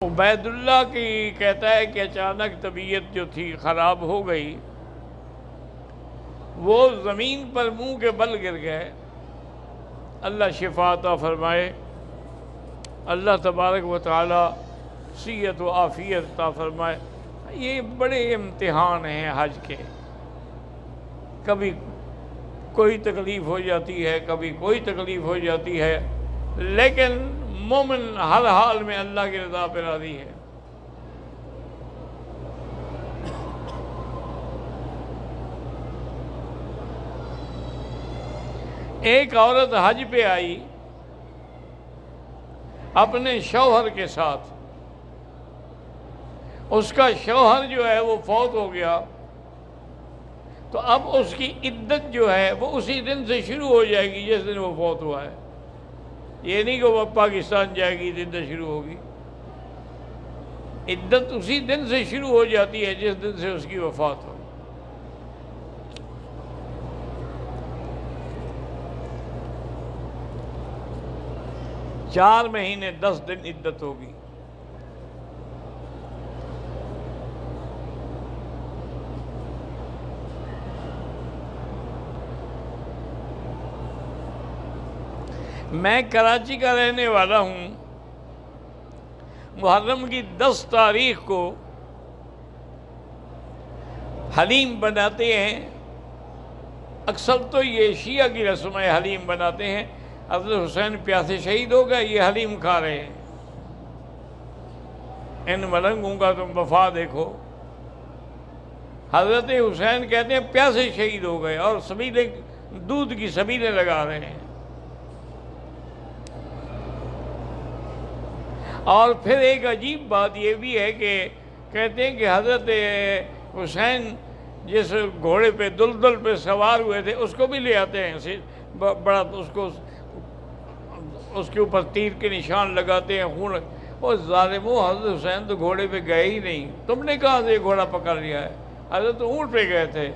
عبید اللہ کی کہتا ہے کہ اچانک طبیعت جو تھی خراب ہو گئی، وہ زمین پر منہ کے بل گر گئے، اللہ شفا عطا فرمائے، اللہ تبارک و تعالی صحت و عافیت عطا فرمائے۔ یہ بڑے امتحان ہیں حج کے، کبھی کوئی تکلیف ہو جاتی ہے، کبھی کوئی تکلیف ہو جاتی ہے، لیکن مومن ہر حال میں اللہ کی رضا پہ راضی ہے۔ ایک عورت حج پہ آئی اپنے شوہر کے ساتھ، اس کا شوہر جو ہے وہ فوت ہو گیا، تو اب اس کی عدت جو ہے وہ اسی دن سے شروع ہو جائے گی جس دن وہ فوت ہوا ہے۔ یہ نہیں کہ وہ پاکستان جائے گی عدت شروع ہوگی، عدت اسی دن سے شروع ہو جاتی ہے جس دن سے اس کی وفات ہو۔ 4 مہینے 10 دن عدت ہوگی۔ میں کراچی کا رہنے والا ہوں۔ محرم کی 10 تاریخ کو حلیم بناتے ہیں، اکثر تو یہ شیعہ کی رسم ہے، حلیم بناتے ہیں۔ حضرت حسین پیاسے شہید ہو گئے، یہ حلیم کھا رہے ہیں۔ ان ملنگوں کا تم وفا دیکھو۔ حضرت حسین کہتے ہیں پیاسے شہید ہو گئے اور سبیلیں، دودھ کی سبیلیں لگا رہے ہیں۔ اور پھر ایک عجیب بات یہ بھی ہے کہ کہتے ہیں کہ حضرت حسین جس گھوڑے پہ دلدل پہ سوار ہوئے تھے اس کو بھی لے آتے ہیں، بڑا اس کے اوپر تیر کے نشان لگاتے ہیں، خون۔ اور ظالموں، حضرت حسین تو گھوڑے پہ گئے ہی نہیں، تم نے کہاں سے یہ گھوڑا پکڑ لیا ہے؟ حضرت اونٹ پہ گئے تھے۔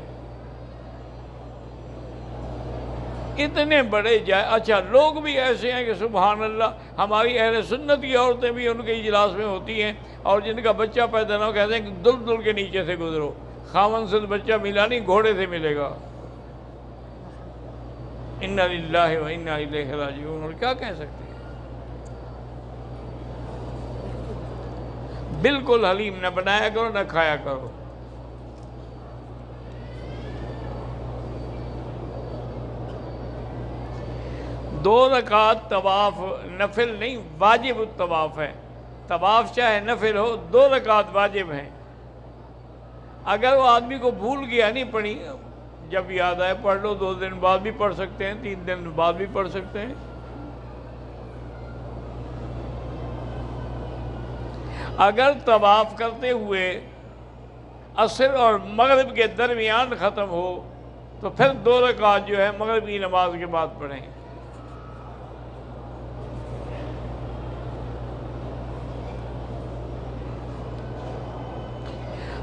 اتنے بڑے اچھا لوگ بھی ایسے ہیں کہ سبحان اللہ، ہماری اہل سنت کی عورتیں بھی ان کے اجلاس میں ہوتی ہیں، اور جن کا بچہ پیدا نہ ہو کہتے ہیں کہ دل کے نیچے سے گزرو، خاوند سے بچہ ملا نہیں، گھوڑے سے ملے گا۔ انا للہ و انا الیہ راجعون، اور کیا کہہ سکتے ہیں؟ بالکل حلیم نہ بنایا کرو، نہ کھایا کرو۔ دو رکعت طواف نفل نہیں، واجب الطواف ہے۔ طواف چاہے نفل ہو، 2 رکعت واجب ہیں۔ اگر وہ آدمی کو بھول گیا نہیں پڑھی، جب یاد آئے پڑھ لو، 2 دن بعد بھی پڑھ سکتے ہیں، 3 دن بعد بھی پڑھ سکتے ہیں۔ اگر طواف کرتے ہوئے عصر اور مغرب کے درمیان ختم ہو تو پھر 2 رکعت جو ہے مغرب کی نماز کے بعد پڑھیں۔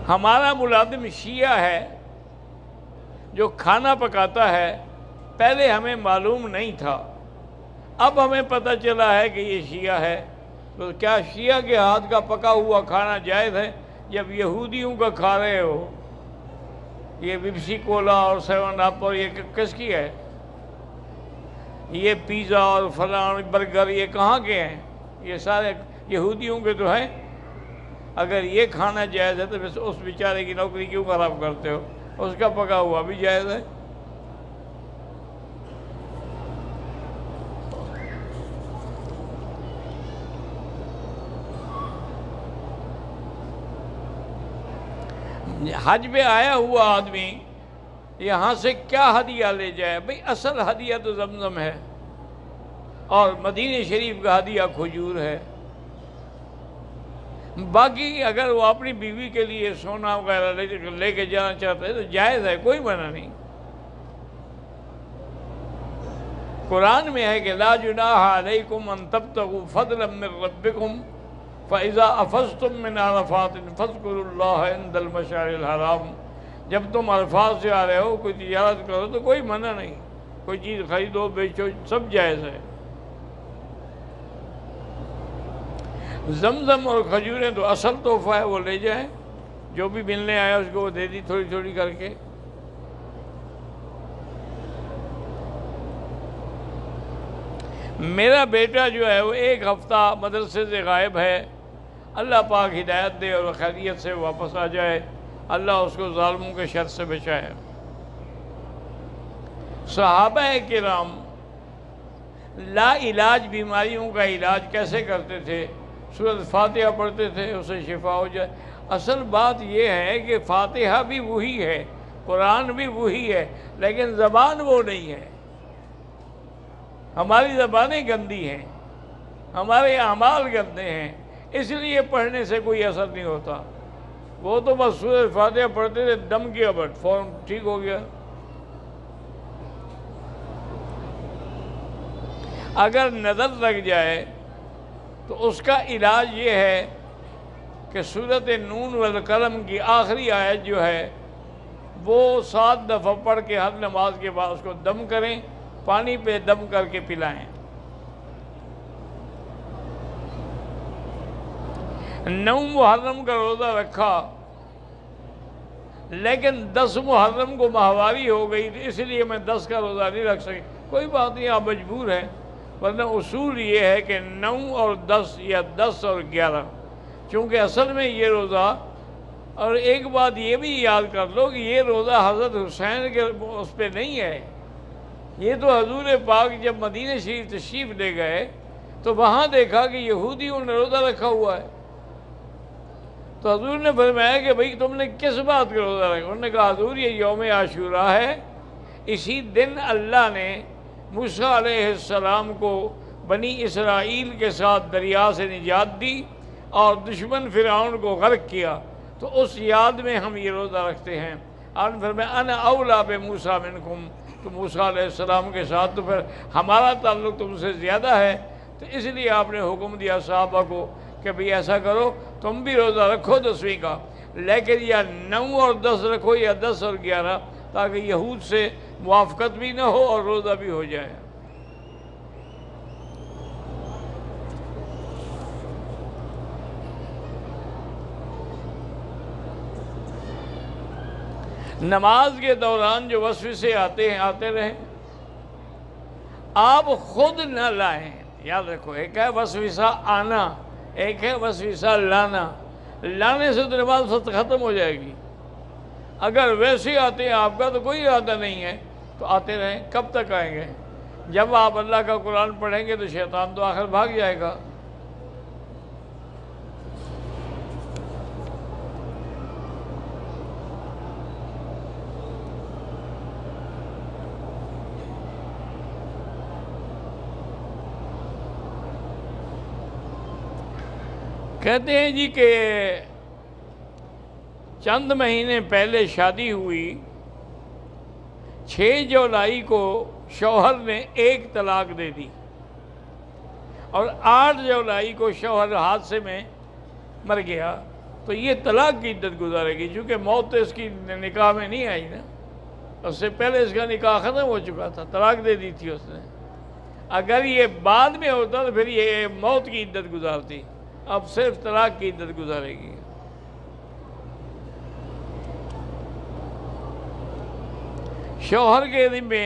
ہمارا ملازم شیعہ ہے جو کھانا پکاتا ہے، پہلے ہمیں معلوم نہیں تھا، اب ہمیں پتہ چلا ہے کہ یہ شیعہ ہے۔ تو کیا شیعہ کے ہاتھ کا پکا ہوا کھانا جائز ہے؟ جب یہودیوں کا کھا رہے ہو، یہ پیپسی کولا اور 7 اپ اور یہ کس کی ہے؟ یہ پیزا اور فلاں برگر یہ کہاں کے ہیں؟ یہ سارے یہودیوں کے تو ہیں۔ اگر یہ کھانا جائز ہے تو پھر اس بیچارے کی نوکری کیوں خراب کرتے ہو؟ اس کا پکا ہوا بھی جائز ہے۔ حج پہ آیا ہوا آدمی یہاں سے کیا ہدیہ لے جائے؟ بھئی اصل ہدیہ تو زمزم ہے، اور مدینہ شریف کا ہدیہ کھجور ہے۔ باقی اگر وہ اپنی بیوی کے لیے سونا وغیرہ لے کے جانا چاہتے ہیں تو جائز ہے، کوئی منع نہیں۔ قرآن میں ہے کہ لا جناح علیکم ان تبتغوا فضلا من ربکم فَإِذَا أَفَضْتُم مِّنْ عَرَفَاتٍ فَاذْكُرُوا اللَّهَ عِندَ الْمَشْعَرِ الْحَرَامِ۔ جب تم عرفات سے آ رہے ہو، کوئی تجارت کرو تو کوئی منع نہیں، کوئی چیز خریدو بیچو، سب جائز ہے۔ زمزم اور کھجوریں تو اصل تحفہ ہے، وہ لے جائیں، جو بھی ملنے آیا اس کو وہ دے دی تھوڑی تھوڑی کر کے۔ میرا بیٹا جو ہے وہ 1 ہفتہ مدرسے سے غائب ہے، اللہ پاک ہدایت دے اور خیریت سے واپس آ جائے، اللہ اس کو ظالموں کے شر سے بچائے۔ صحابہ کرام لا علاج بیماریوں کا علاج کیسے کرتے تھے؟ سورۃ فاتحہ پڑھتے تھے، اسے شفا ہو جائے۔ اصل بات یہ ہے کہ فاتحہ بھی وہی ہے، قرآن بھی وہی ہے، لیکن زبان وہ نہیں ہے۔ ہماری زبانیں گندی ہیں، ہمارے اعمال گندے ہیں، اس لیے پڑھنے سے کوئی اثر نہیں ہوتا۔ وہ تو بس سورۃ فاتحہ پڑھتے تھے، دم کیا بٹ فوراً ٹھیک ہو گیا۔ اگر نظر لگ جائے تو اس کا علاج یہ ہے کہ سورۃ نون والقلم کی آخری آیت جو ہے وہ 7 دفعہ پڑھ کے ہر نماز کے بعد اس کو دم کریں، پانی پہ دم کر کے پلائیں۔ 9 محرم کا روزہ رکھا لیکن 10 محرم کو ماہواری ہو گئی، اس لیے میں 10 کا روزہ نہیں رکھ سکی، کوئی بات نہیں، آپ مجبور ہیں، ورنہ اصول یہ ہے کہ 9 اور 10 یا 10 اور 11، چونکہ اصل میں یہ روزہ، اور ایک بات یہ بھی یاد کر لو کہ یہ روزہ حضرت حسین کے اس پہ نہیں ہے، یہ تو حضور پاک جب مدینہ شریف تشریف لے گئے تو وہاں دیکھا کہ یہودیوں نے روزہ رکھا ہوا ہے، تو حضور نے فرمایا کہ بھئی تم نے کس بات کا روزہ رکھا؟ انہوں نے کہا حضور یہ یوم عاشوراء ہے، اسی دن اللہ نے موسیٰ علیہ السلام کو بنی اسرائیل کے ساتھ دریا سے نجات دی اور دشمن فرعون کو غرق کیا، تو اس یاد میں ہم یہ روزہ رکھتے ہیں۔ آپ نے فرمایا انا اولیٰ بموسیٰ منکم، تو موسیٰ علیہ السلام کے ساتھ تو پھر ہمارا تعلق تم سے زیادہ ہے، تو اس لیے آپ نے حکم دیا صحابہ کو کہ بھئی ایسا کرو تم بھی روزہ رکھو 10ویں کا، لیکن یا 9 اور 10 رکھو یا 10 اور 11، تاکہ یہود سے موافقت بھی نہ ہو اور روزہ بھی ہو جائے۔ نماز کے دوران جو وسوسے آتے رہیں، آپ خود نہ لائیں، یاد رکھو، ایک ہے وسوسہ آنا، ایک ہے وسوسہ لانا۔ لانے سے تو نماز ختم ہو جائے گی۔ اگر ویسے آتے ہیں، آپ کا تو کوئی ارادہ نہیں ہے، تو آتے رہیں۔ کب تک آئیں گے؟ جب آپ اللہ کا قرآن پڑھیں گے تو شیطان تو آخر بھاگ جائے گا۔ کہتے ہیں جی کہ چند مہینے پہلے شادی ہوئی، 6 جولائی کو شوہر نے 1 طلاق دے دی اور 8 جولائی کو شوہر حادثے میں مر گیا، تو یہ طلاق کی عدت گزارے گی، چونکہ موت تو اس کی نکاح میں نہیں آئی نا، اس سے پہلے اس کا نکاح ختم ہو چکا تھا، طلاق دے دی تھی اس نے۔ اگر یہ بعد میں ہوتا تو پھر یہ موت کی عدت گزارتی، اب صرف طلاق کی عدت گزارے گی۔ شوہر کے ذمے،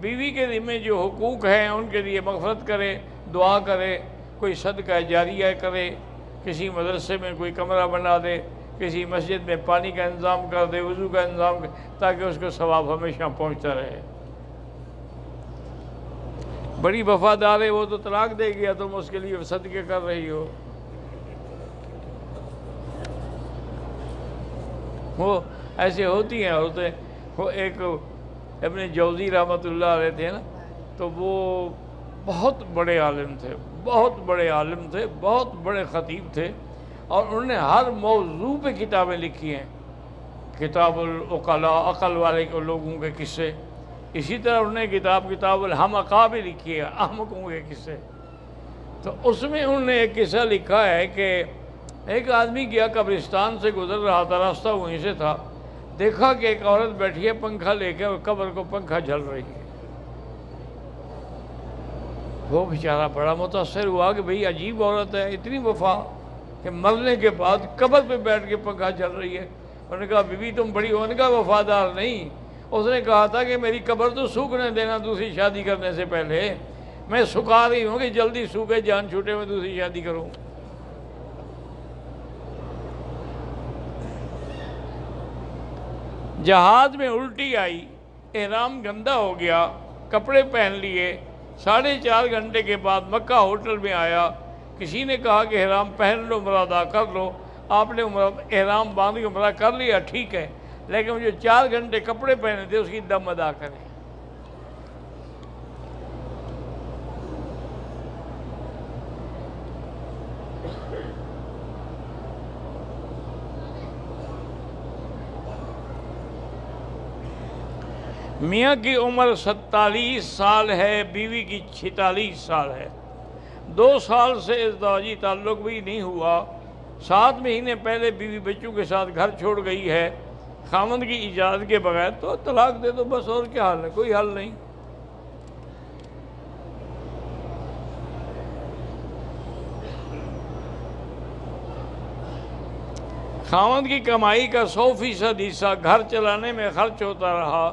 بیوی کے ذمے جو حقوق ہیں ان کے لیے مغفرت کرے، دعا کرے، کوئی صدقہ جاریہ کرے، کسی مدرسے میں کوئی کمرہ بنا دے، کسی مسجد میں پانی کا انتظام کر دے، وضو کا انتظام کر، تاکہ اس کو ثواب ہمیشہ پہنچتا رہے۔ بڑی وفادار ہے، وہ تو طلاق دے گیا، تم اس کے لیے صدقے کر رہی ہو۔ وہ ایسے ہوتی ہیں عورتیں۔ وہ ایک ابن جوزی رحمۃ اللہ علیہ تھے نا، تو وہ بہت بڑے عالم تھے، بہت بڑے عالم تھے، بہت بڑے خطیب تھے، اور انہوں نے ہر موضوع پہ کتابیں لکھی ہیں، کتاب العقلاء، عقل والے کے لوگوں کے قصے، اسی طرح انہوں نے کتاب الحمقاء بھی لکھی ہے، احمقوں کے قصے۔ تو اس میں انہوں نے ایک قصہ لکھا ہے کہ ایک آدمی گیا، قبرستان سے گزر رہا تھا، راستہ وہیں سے تھا، دیکھا کہ ایک عورت بیٹھی ہے پنکھا لے کے اور قبر کو پنکھا جھل رہی ہے۔ وہ بیچارہ بڑا متاثر ہوا کہ بھئی عجیب عورت ہے، اتنی وفا کہ مرنے کے بعد قبر پہ بیٹھ کے پنکھا چل رہی ہے۔ انہوں نے کہا بی بی تم بڑی ہو، نے کہا وفادار نہیں، اس نے کہا تھا کہ میری قبر تو سوکھنے دینا دوسری شادی کرنے سے پہلے، میں سکھا رہی ہوں کہ جلدی سوکھے جان چھوٹے میں دوسری شادی کروں۔ جہاز میں الٹی آئی، احرام گندا ہو گیا، کپڑے پہن لیے، 4.5 گھنٹے کے بعد مکہ ہوٹل میں آیا، کسی نے کہا کہ احرام پہن لو، عمرہ ادا کر لو۔ آپ نے احرام باندھ کے عمرہ کر لیا، ٹھیک ہے، لیکن جو 4 گھنٹے کپڑے پہنے تھے اس کی دم ادا کریں۔ میاں کی عمر 47 سال ہے، بیوی کی 46 سال ہے، 2 سال سے ازدواجی تعلق بھی نہیں ہوا، 7 مہینے پہلے بیوی بچوں کے ساتھ گھر چھوڑ گئی ہے خاوند کی اجازت کے بغیر، تو طلاق دے دو بس، اور کیا حل ہے؟ کوئی حل نہیں۔ خاوند کی کمائی کا 100% حصہ گھر چلانے میں خرچ ہوتا رہا،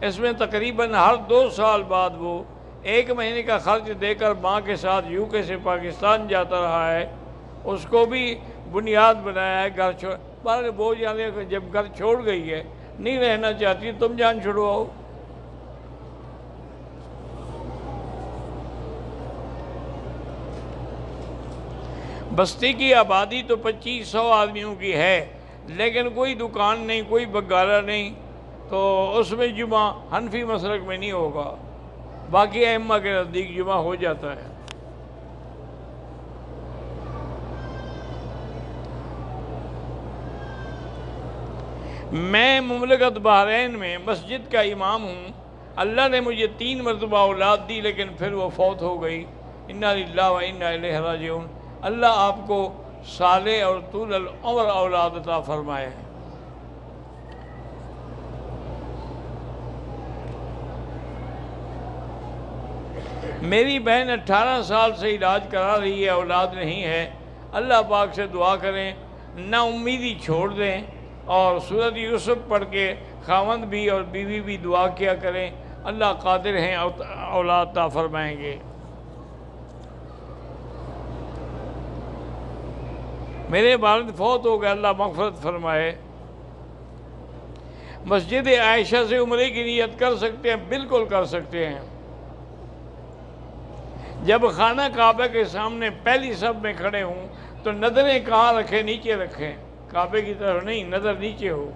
اس میں تقریباً ہر 2 سال بعد وہ 1 مہینے کا خرچ دے کر ماں کے ساتھ UK سے پاکستان جاتا رہا ہے، اس کو بھی بنیاد بنایا ہے گھر چھوڑ، بارے بوجھ آنے جب گھر چھوڑ گئی ہے نہیں رہنا چاہتی، تم جان چھڑواؤ۔ بستی کی آبادی تو 2500 آدمیوں کی ہے، لیکن کوئی دکان نہیں، کوئی بگارہ نہیں، تو اس میں جمعہ حنفی مسلک میں نہیں ہوگا، باقی ائمہ کے نزدیک جمعہ ہو جاتا ہے۔ میں مملکت بحرین میں مسجد کا امام ہوں، اللہ نے مجھے 3 مرتبہ اولاد دی لیکن پھر وہ فوت ہو گئی، انا للہ و انا الیہ راجعون۔ اللہ آپ کو صالح اور طول العمر اولاد عطا فرمائے۔ میری بہن 18 سال سے علاج کرا رہی ہے، اولاد نہیں ہے، اللہ پاک سے دعا کریں نا امیدی چھوڑ دیں، اور سورۃ یوسف پڑھ کے خاوند بھی اور بیوی بھی دعا کیا کریں، اللہ قادر ہیں اولاد عطا فرمائیں گے۔ میرے والد فوت ہو گئے، اللہ مغفرت فرمائے۔ مسجد عائشہ سے عمرے کی نیت کر سکتے ہیں؟ بالکل کر سکتے ہیں۔ جب خانہ کعبہ کے سامنے پہلی صف میں کھڑے ہوں تو نظریں کہاں رکھیں؟ نیچے رکھیں، کعبے کی طرف نہیں، نظر نیچے ہو۔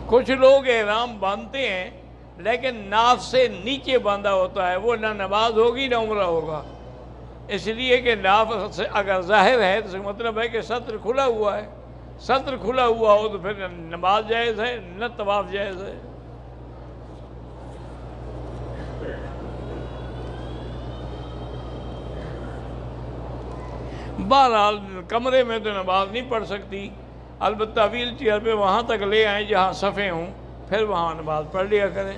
کچھ لوگ احرام باندھتے ہیں لیکن ناف سے نیچے باندھا ہوتا ہے، وہ نہ نماز ہوگی نہ عمرہ ہوگا، اس لیے کہ ناف سے اگر ظاہر ہے تو مطلب ہے کہ سطر کھلا ہوا ہے، سطر کھلا ہوا ہو تو پھر نہ نماز جائز ہے نہ طواف جائز ہے۔ بہرحال کمرے میں تو نماز نہیں پڑھ سکتی، البتہ ویل چیئر پہ وہاں تک لے آئیں جہاں صفیں ہوں، پھر وہاں نماز پڑھ لیا کریں۔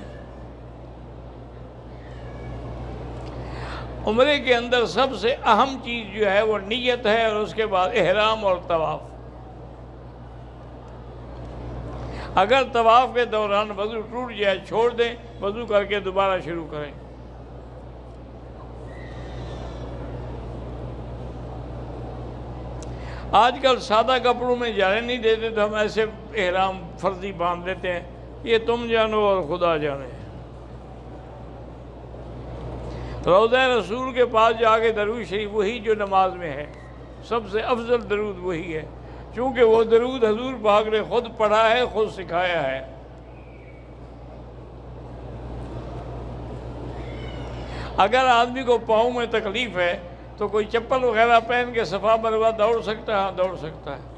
عمرے کے اندر سب سے اہم چیز جو ہے وہ نیت ہے، اور اس کے بعد احرام اور طواف۔ اگر طواف کے دوران وضو ٹوٹ جائے چھوڑ دیں، وضو کر کے دوبارہ شروع کریں۔ آج کل سادہ کپڑوں میں جانے نہیں دیتے تو ہم ایسے احرام فرضی باندھ لیتے ہیں، یہ تم جانو اور خدا جانے۔ روضہ رسول کے پاس جا کے درود شریف وہی جو نماز میں ہے، سب سے افضل درود وہی ہے، چونکہ وہ درود حضور پاک نے خود پڑھا ہے، خود سکھایا ہے۔ اگر آدمی کو پاؤں میں تکلیف ہے تو کوئی چپل وغیرہ پہن کے صفا مروہ دوڑ سکتا ہے؟ ہاں دوڑ سکتا ہے۔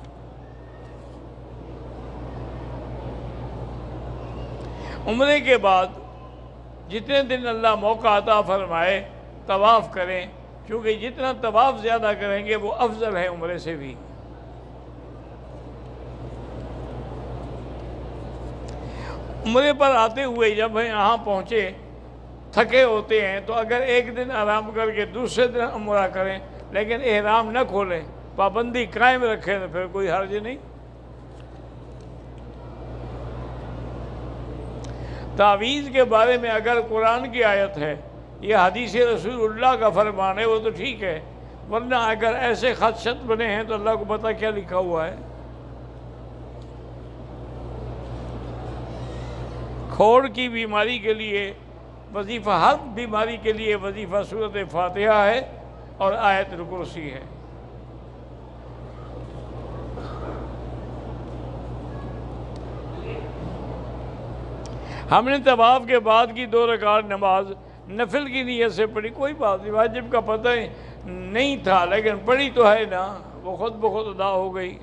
عمرے کے بعد جتنے دن اللہ موقع عطا فرمائے طواف کریں، کیونکہ جتنا طواف زیادہ کریں گے وہ افضل ہے عمرے سے بھی۔ عمرے پر آتے ہوئے جب ہم یہاں پہنچے تھکے ہوتے ہیں تو اگر ایک دن آرام کر کے دوسرے دن عمرہ کریں لیکن احرام نہ کھولیں، پابندی قائم رکھیں، تو پھر کوئی حرج نہیں۔ تعویذ کے بارے میں اگر قرآن کی آیت ہے یا حدیث رسول اللہ کا فرمان ہے وہ تو ٹھیک ہے، ورنہ اگر ایسے خدشت بنے ہیں تو اللہ کو پتہ کیا لکھا ہوا ہے۔ کھوڑ کی بیماری کے لیے وظیفہ، ہر بیماری کے لیے وظیفہ سورۃ فاتحہ ہے اور آیت الکرسی ہے۔ ہم نے طواف کے بعد کی 2 رکعت نماز نفل کی نیت سے پڑھی، کوئی بات نہیں، واجب کا پتہ نہیں تھا لیکن پڑھی تو ہے نا، وہ خود بخود ادا ہو گئی۔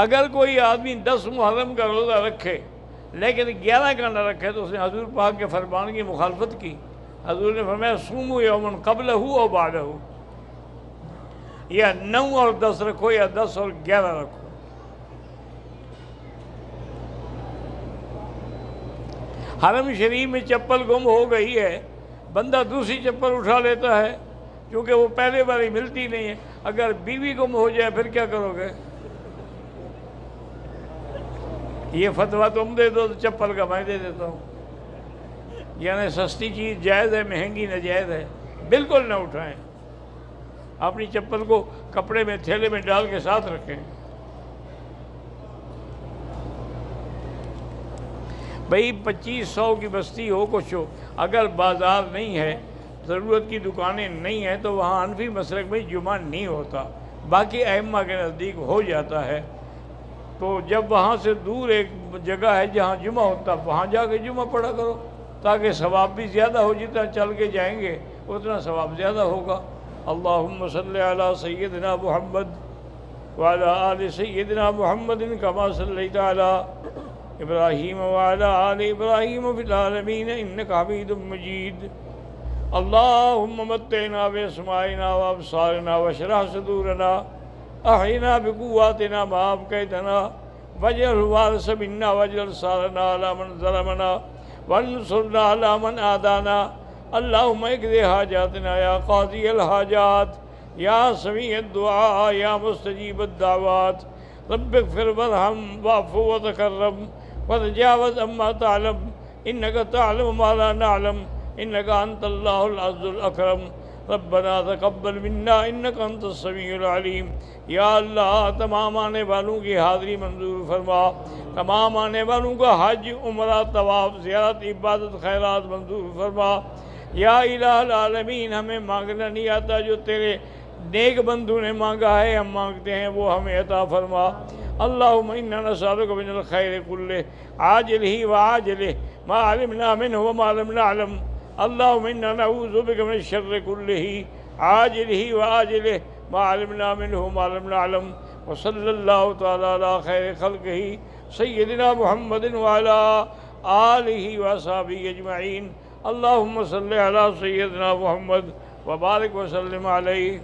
اگر کوئی آدمی 10 محرم کا روزہ رکھے لیکن 11 کا نہ رکھے تو اس نے حضور پاک کے فرمان کی مخالفت کی۔ حضور نے فرمایا صوموا یوما قبلہ او بعدہ، یا 9 اور 10 رکھو یا 10 اور 11 رکھو۔ حرم شریف میں چپل گم ہو گئی ہے، بندہ دوسری چپل اٹھا لیتا ہے کیونکہ وہ پہلے باری ملتی نہیں ہے۔ اگر بیوی گم ہو جائے پھر کیا کرو گے؟ یہ فتویٰ تم دے دو تو چپل کا میں دے دیتا ہوں۔ یعنی سستی چیز جائز ہے، مہنگی ناجائز ہے، بالکل نہ اٹھائیں۔ اپنی چپل کو کپڑے میں تھیلے میں ڈال کے ساتھ رکھیں۔ بھئی 2500 کی بستی ہو کچھ ہو، اگر بازار نہیں ہے، ضرورت کی دکانیں نہیں ہیں تو وہاں حنفی مسلک میں جمعہ نہیں ہوتا، باقی ائمہ کے نزدیک ہو جاتا ہے۔ تو جب وہاں سے دور ایک جگہ ہے جہاں جمعہ ہوتا، وہاں جا کے جمعہ پڑھا کرو تاکہ ثواب بھی زیادہ ہو، جتنا چل کے جائیں گے اتنا ثواب زیادہ ہوگا۔ اللہم صلی علی سیدنا محمد وعلی آل سیدنا محمد کما صلیت علی ابراہیم وعلی آل ابراہیم فی العالمین انک حمید مجید۔ اللہم متعنا باسماعنا وابصارنا واشرح صدورنا احینا بقواتنا ما ابقیتنا واجعل الوارث منا واجعل ثارنا علی من ظلمنا وانصرنا علی من عادانا۔ اللہم اقضِ حاجاتنا یا قاضی الحاجات یا سمیع الدعاء یا مستجیب الدعوات۔ رب اغفر وارحم واعف وتکرم وتجاوز عما تعلم انک تعلم ما لا نعلم انک انت اللہ العز الاکرم۔ ربنا تقبل منا انک انت السمیع العلیم۔ یا اللہ تمام آنے والوں کی حاضری منظور فرما، تمام آنے والوں کا حج عمرہ طواف زیارت عبادت خیرات منظور فرما۔ یا الہ العالمین ہمیں مانگنا نہیں آتا، جو تیرے نیک بندوں نے مانگا ہے ہم مانگتے ہیں وہ ہمیں عطا فرما۔ اللہم انا نسألک من الخیر کلہ عاجلہ وعاجلہ ما علمنا منہ وما لم نعلم۔ اللہم انا نعوذ بک من الشر کلہ عاجلہ وعاجلہ ما علمنا منہ وما لم نعلم۔ وصلی اللہ تعالی علی خیر خلقہ سیدنا محمد وعلی آلہ وصحبہ اجمعین۔ اللہم صلی علی سیدنا محمد وبارک وسلم علیہ۔